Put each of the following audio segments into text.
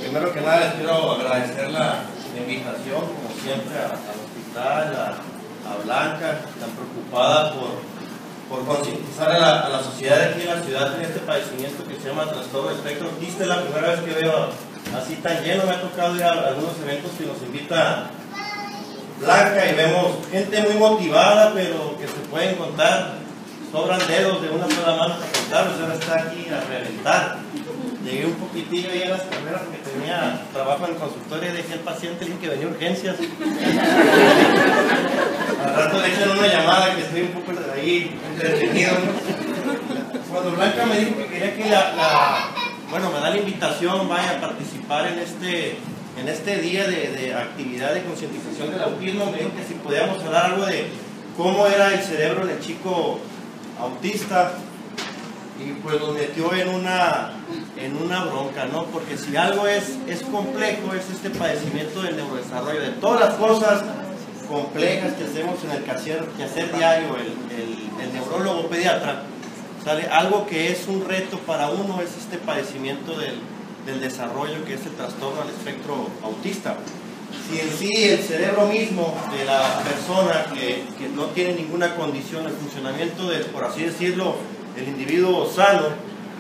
Primero que nada les quiero agradecer la invitación, como siempre, al hospital, a Blanca, tan preocupada por concientizar a la sociedad aquí en la ciudad en este padecimiento que se llama trastorno del espectro autista. Es la primera vez que veo así tan lleno. Me ha tocado ir a algunos eventos que nos invita Blanca y vemos gente muy motivada, pero que se pueden contar, sobran dedos de una sola mano para contarlos. Ahora está aquí a reventar. Llegué un poquitillo ahí a las carreras porque tenía trabajo en el consultorio y dejé al paciente, dije que venía a urgencias. Al rato le echan una llamada que estoy un poco ahí entretenido. Cuando Blanca me dijo que quería que bueno, me da la invitación, vaya a participar en este día de actividad de concientización del autismo, me dijo que si podíamos hablar algo de cómo era el cerebro del chico autista. Y pues nos metió en una bronca, ¿no? Porque si algo es complejo, es este padecimiento del neurodesarrollo, de todas las cosas complejas que hacemos en el quehacer diario, el neurólogo pediatra, ¿sale? Algo que es un reto para uno es este padecimiento del desarrollo, que es el trastorno del espectro autista. Si en sí el cerebro mismo de la persona que no tiene ninguna condición, el funcionamiento del, por así decirlo, el individuo sano,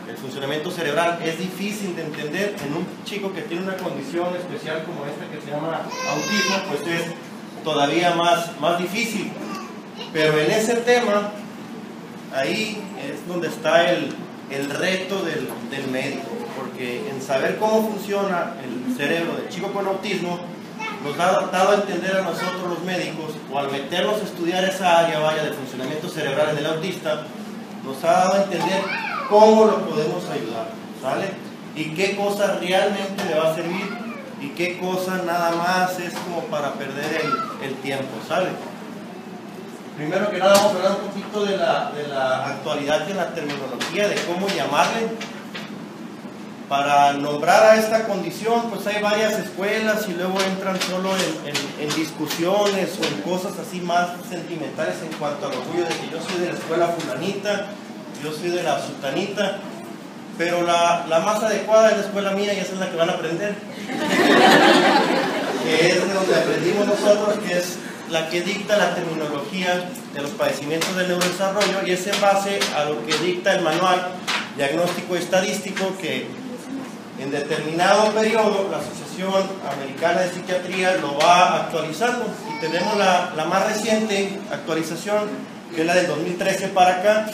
el funcionamiento cerebral es difícil de entender en un chico que tiene una condición especial como esta que se llama autismo, pues es todavía más difícil. Pero en ese tema, ahí es donde está el reto del médico, porque en saber cómo funciona el cerebro del chico con autismo, nos ha dado a entender a nosotros los médicos, o al meternos a estudiar esa área, vaya, del funcionamiento cerebral del autista, nos ha dado a entender cómo lo podemos ayudar, ¿sale? Y qué cosa realmente le va a servir y qué cosa nada más es como para perder el tiempo, ¿sale? Primero que nada vamos a hablar un poquito de la actualidad y de la terminología, de cómo llamarle. Para nombrar a esta condición, pues hay varias escuelas y luego entran solo en discusiones o en cosas así más sentimentales en cuanto al orgullo de que yo soy de la escuela fulanita, yo soy de la sultanita, pero la más adecuada es la escuela mía y esa es la que van a aprender, que es de donde aprendimos nosotros, que es la que dicta la terminología de los padecimientos del neurodesarrollo, y es en base a lo que dicta el manual diagnóstico estadístico que en determinado periodo la Asociación Americana de Psiquiatría lo va actualizando, y tenemos la más reciente actualización, que es la del 2013 para acá,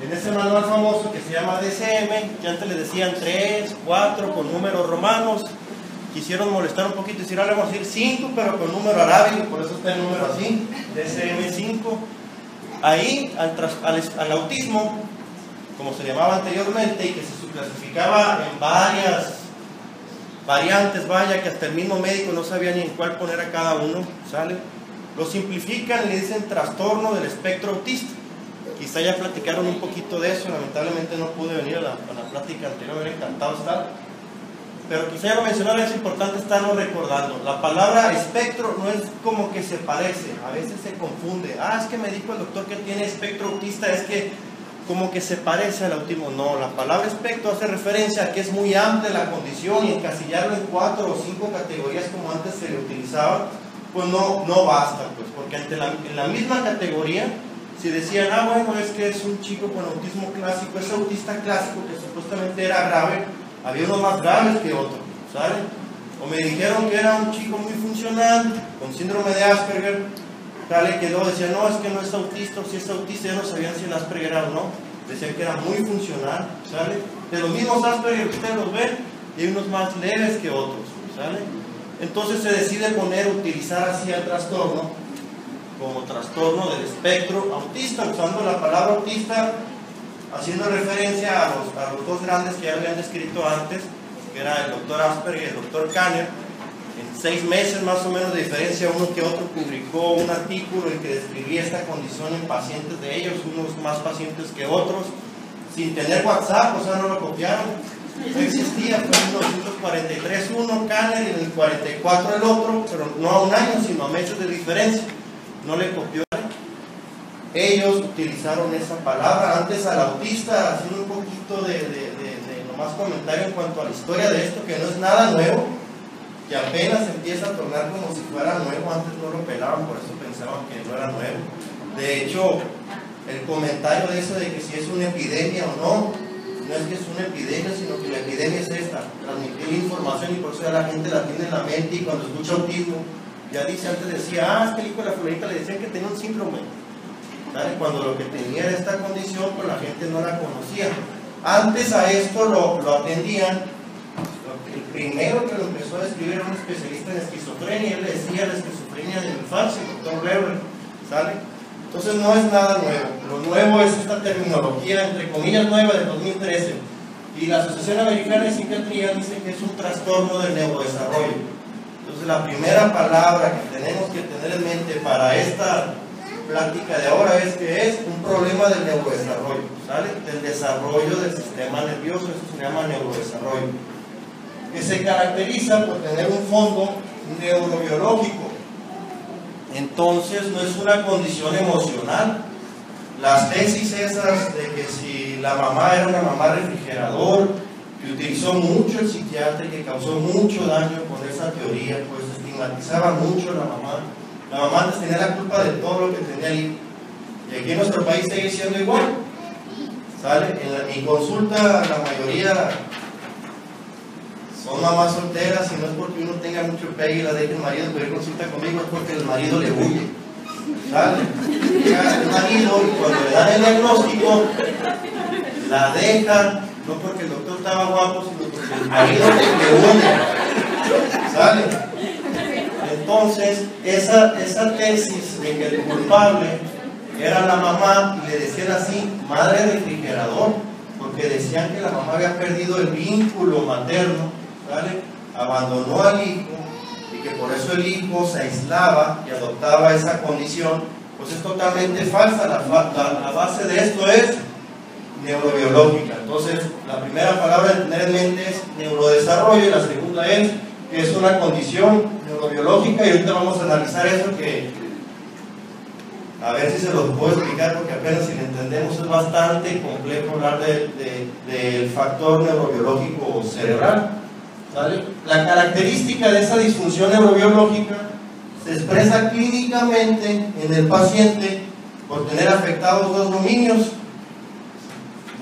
en ese manual famoso que se llama DSM, que antes le decían 3, 4 con números romanos. Quisieron molestar un poquito y decir, ahora vamos a decir 5 pero con número arábigo, por eso está el número así, DSM-5. Ahí al autismo, como se llamaba anteriormente, y que se subclasificaba en varias variantes, vaya, que hasta el mismo médico no sabía ni en cuál poner a cada uno, ¿sale? Lo simplifican y le dicen trastorno del espectro autista. Quizá ya platicaron un poquito de eso, lamentablemente no pude venir a la plática anterior, hubiera encantado estar, pero quizá ya lo mencionaron, es importante estarlo recordando. La palabra espectro no es como que se parece, a veces se confunde. Es que me dijo el doctor que tiene espectro autista, es que como que se parece al autismo. No, la palabra espectro hace referencia a que es muy amplia la condición, y encasillarlo en 4 o 5 categorías como antes se le utilizaba, pues no basta, pues, porque en la misma categoría, si decían, bueno, es que es un chico con autismo clásico, es autista clásico que supuestamente era grave, había unos más graves que otros, ¿sale? O me dijeron que era un chico muy funcional, con síndrome de Asperger, ¿sale? Que luego decían, no, es que no es autista, o si es autista, ya no sabían si el Asperger era o no, decían que era muy funcional, ¿sale? De los mismos Asperger que ustedes los ven, y hay unos más leves que otros, ¿sale? Entonces se decide utilizar así el trastorno como trastorno del espectro autista, usando la palabra autista, haciendo referencia a los dos grandes que ya habían descrito antes, que era el doctor Asperger y el doctor Kanner. En 6 meses más o menos de diferencia, uno que otro publicó un artículo en que describía esta condición en pacientes de ellos, unos más pacientes que otros, sin tener WhatsApp, o sea, no lo copiaron, no existía. Fue en 1943 uno, Kanner, y en el 44 el otro, pero no a un año, sino a meses de diferencia. No le copió. ellos utilizaron esa palabra. Antes al autista, haciendo un poquito de nomás comentario en cuanto a la historia de esto, que no es nada nuevo, que apenas empieza a tornar como si fuera nuevo. Antes no lo pelaban, por eso pensaban que no era nuevo. De hecho, el comentario de eso de que si es una epidemia o no, no es que es una epidemia, sino que la epidemia es esta, transmitir información, y por eso ya la gente la tiene en la mente, y cuando escucha autismo, ya dice, antes decía, es que el hijo de la fulanita le decían que tenía un síndrome, ¿sabes? Cuando lo que tenía era esta condición, pues la gente no la conocía. Antes a esto lo atendían, el primero que lo empezó a describir era un especialista en esquizofrenia, él le decía la esquizofrenia de la infancia, el doctor Reber, ¿sale? Entonces no es nada nuevo. Lo nuevo es esta terminología, entre comillas, nueva de 2013. Y la Asociación Americana de Psiquiatría dice que es un trastorno del neurodesarrollo. Entonces la primera palabra que tenemos que tener en mente para esta plática de ahora es que es un problema del neurodesarrollo, ¿sale? Del desarrollo del sistema nervioso, eso se llama neurodesarrollo. Que se caracteriza por tener un fondo neurobiológico. Entonces no es una condición emocional. Las tesis esas de que si la mamá era una mamá refrigerador, que utilizó mucho el psiquiatra y que causó mucho daño con esa teoría, pues estigmatizaba mucho a la mamá. La mamá antes tenía la culpa de todo lo que tenía ahí. Y aquí en nuestro país sigue siendo igual. ¿Sale? En mi consulta la mayoría son mamás solteras, y no es porque uno tenga mucho pegue y la deje el marido pedir consulta conmigo, es porque el marido le huye. ¿Sale? Llega el marido y cuando le dan el diagnóstico, la deja, no porque el doctor estaba guapo, sino porque el marido le huye. ¿Sale? Entonces, esa tesis de que el culpable era la mamá, y le decían así, madre refrigerador, porque decían que la mamá había perdido el vínculo materno, ¿vale? Abandonó al hijo, y que por eso el hijo se aislaba y adoptaba esa condición, pues es totalmente falsa. La base de esto es neurobiológica. Entonces, la primera palabra de tener en mente es neurodesarrollo, y la segunda es que es una condición neurobiológica, y ahorita vamos a analizar eso, que a ver si se los puedo explicar, porque apenas si lo entendemos es bastante complejo hablar del factor neurobiológico cerebral. ¿Vale? La característica de esa disfunción neurobiológica se expresa clínicamente en el paciente por tener afectados dos dominios.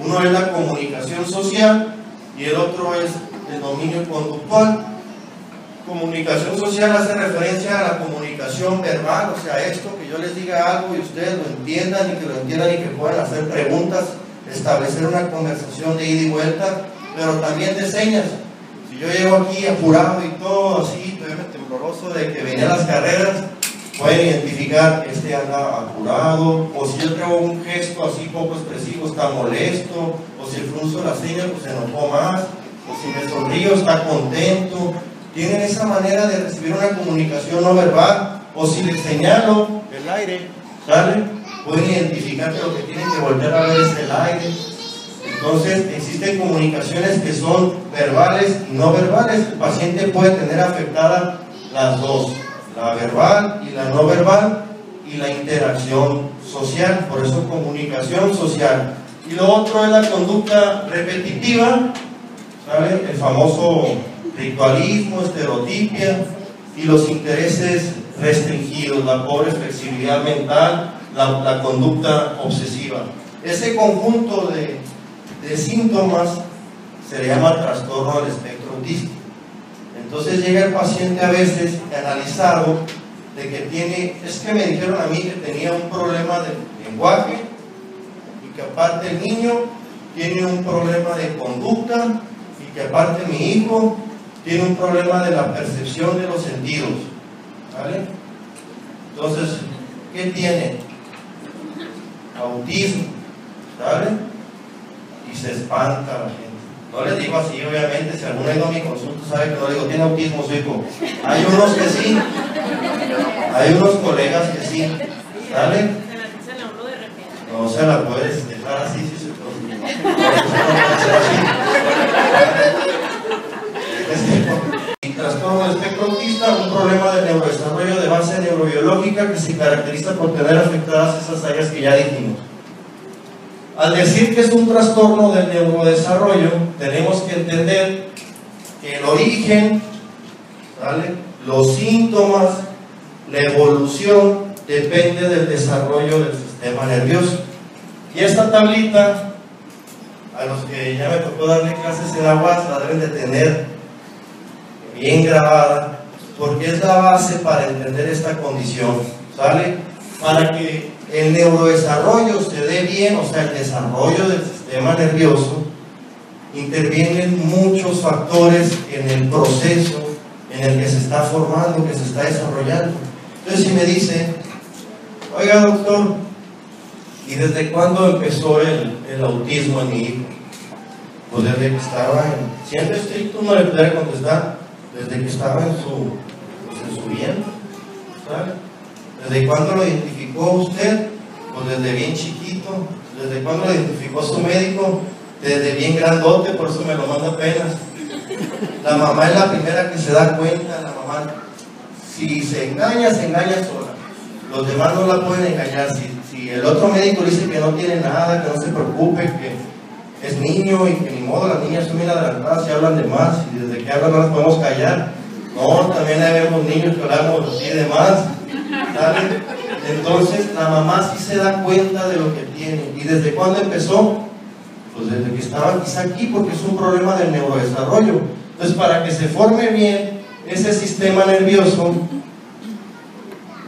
Uno es la comunicación social y el otro es el dominio conductual. Comunicación social hace referencia a la comunicación verbal, o sea, esto que yo les diga algo y ustedes lo entiendan, y que lo entiendan y que puedan hacer preguntas, establecer una conversación de ida y vuelta, pero también de señas. Si yo llego aquí apurado y todo así, todavía tembloroso de que venía a las carreras, pueden identificar que este anda apurado, o si yo traigo un gesto así poco expresivo, está molesto, o si el frunzo de la ceja pues se enojó más, o si me sonrío está contento. Tienen esa manera de recibir una comunicación no verbal, o si les señalo el aire, ¿sale? Pueden identificar que lo que tienen que voltear a ver es el aire. Entonces existen comunicaciones que son verbales y no verbales. El paciente puede tener afectadas las dos, la verbal y la no verbal, y la interacción social, por eso comunicación social. Y lo otro es la conducta repetitiva, ¿sale? El famoso ritualismo, estereotipia, y los intereses restringidos, la pobre flexibilidad mental, la conducta obsesiva. Ese conjunto de síntomas se le llama trastorno del espectro autista. Entonces llega el paciente a veces analizado de que tiene, es que me dijeron a mí que tenía un problema de lenguaje, y que aparte el niño tiene un problema de conducta, y que aparte mi hijo tiene un problema de la percepción de los sentidos, ¿vale? Entonces, ¿qué tiene? Autismo, ¿vale? Y se espanta a la gente. No les digo así, obviamente, si alguno ha ido a mi consulta sabe que no le digo, tiene autismo su hijo. Hay unos que sí, hay unos colegas que sí, ¿vale? No se la puedes dejar así, si se y trastorno del espectro autista, un problema de neurodesarrollo de base neurobiológica que se caracteriza por tener afectadas esas áreas que ya dijimos. Al decir que es un trastorno del neurodesarrollo, tenemos que entender que el origen, ¿vale?, los síntomas, la evolución, depende del desarrollo del sistema nervioso. Y esta tablita, a los que ya me tocó darle clases en la UAS, la deben de tener bien grabada, porque es la base para entender esta condición, ¿sale? Para que el neurodesarrollo se dé bien, o sea, el desarrollo del sistema nervioso, intervienen muchos factores en el proceso en el que se está formando, que se está desarrollando. Entonces, si me dice, oiga doctor, ¿y desde cuándo empezó el autismo en mi hijo? Pues desde que estaba siendo estricto no le pudiera contestar, desde que estaba en su vientre, ¿sabe? ¿Desde cuándo lo identificó usted? Pues desde bien chiquito. ¿Desde cuándo lo identificó su médico? Desde bien grandote, por eso me lo manda apenas. La mamá es la primera que se da cuenta, la mamá. Si se engaña sola. Los demás no la pueden engañar. Si el otro médico dice que no tiene nada, que no se preocupe, que es niño y que ni modo, las niñas son bien adelantadas y hablan de más, y desde que hablan no las podemos callar. No, también vemos niños que hablamos así de más, ¿sabe? Entonces la mamá sí se da cuenta de lo que tiene. ¿Y desde cuándo empezó? Pues desde que estaba quizá aquí, porque es un problema del neurodesarrollo. Entonces, para que se forme bien ese sistema nervioso,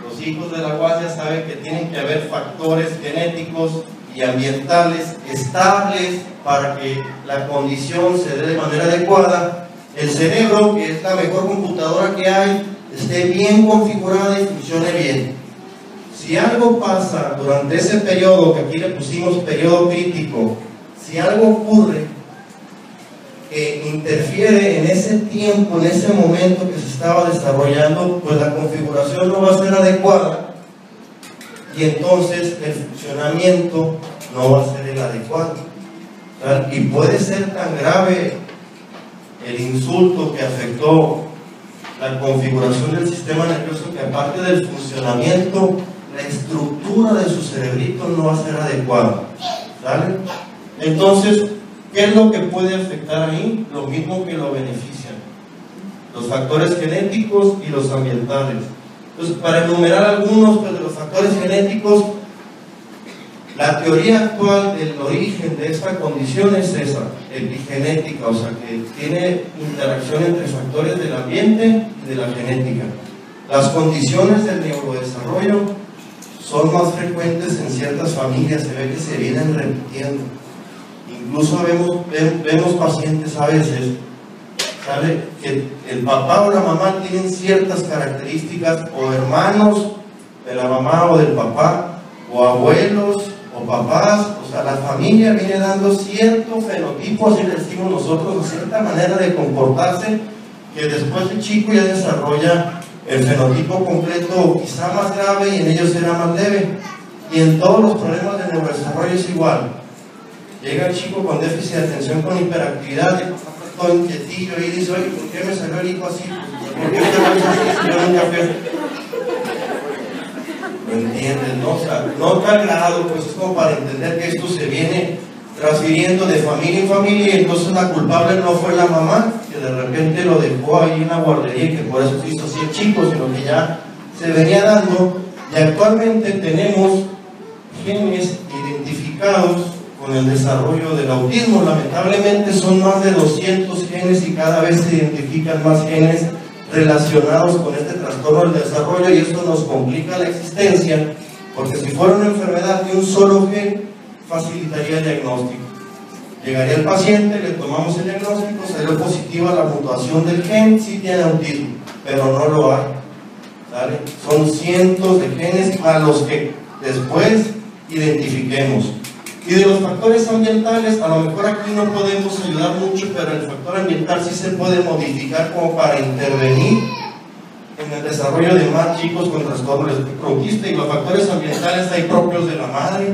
los hijos de la UAS ya saben que tienen que haber factores genéticos y ambientales estables para que la condición se dé de manera adecuada. El cerebro, que es la mejor computadora que hay, esté bien configurada y funcione bien. Si algo pasa durante ese periodo, que aquí le pusimos periodo crítico, si algo ocurre que interfiere en ese tiempo, en ese momento que se estaba desarrollando, pues la configuración no va a ser adecuada y entonces el funcionamiento no va a ser el adecuado, ¿verdad? Y puede ser tan grave el insulto que afectó la configuración del sistema nervioso que, aparte del funcionamiento, la estructura de su cerebrito no va a ser adecuada, ¿sale? Entonces, ¿qué es lo que puede afectar ahí? Lo mismo que lo beneficia: los factores genéticos y los ambientales. Entonces, para enumerar algunos de los factores genéticos, la teoría actual del origen de esta condición es esa, epigenética, o sea que tiene interacción entre factores del ambiente y de la genética. Las condiciones del neurodesarrollo son más frecuentes en ciertas familias, se ve que se vienen repitiendo. Incluso vemos pacientes a veces, ¿sabe?, que el papá o la mamá tienen ciertas características, o hermanos de la mamá o del papá, o abuelos o papás, o sea, la familia viene dando cierto fenotipo, así le decimos nosotros, o cierta manera de comportarse, que después el chico ya desarrolla el fenotipo completo, quizá más grave, y en ellos será más leve. Y en todos los problemas de neurodesarrollo es igual. Llega el chico con déficit de atención, con hiperactividad, y todo inquietillo, y dice, oye, ¿por qué me salió el hijo así? ¿Por qué usted lo hizo así si yo nunca fui? ¿Lo entienden? ¿No? O sea, no tan grado, pues es como para entender que esto se viene transfiriendo de familia en familia, y entonces la culpable no fue la mamá, que de repente lo dejó ahí en la guardería y que por eso se hizo así el chico, sino que ya se venía dando. Y actualmente tenemos genes identificados con el desarrollo del autismo. Lamentablemente son más de 200 genes y cada vez se identifican más genes relacionados con este trastorno del desarrollo, y esto nos complica la existencia, porque si fuera una enfermedad de un solo gen, facilitaría el diagnóstico. Llegaría el paciente, le tomamos el diagnóstico, salió positiva la mutación del gen, sí tiene autismo, pero no lo hay, ¿vale? Son cientos de genes a los que después identifiquemos. Y de los factores ambientales, a lo mejor aquí no podemos ayudar mucho, pero el factor ambiental sí se puede modificar como para intervenir en el desarrollo de más chicos con trastorno del espectro autista. Y los factores ambientales hay propios de la madre,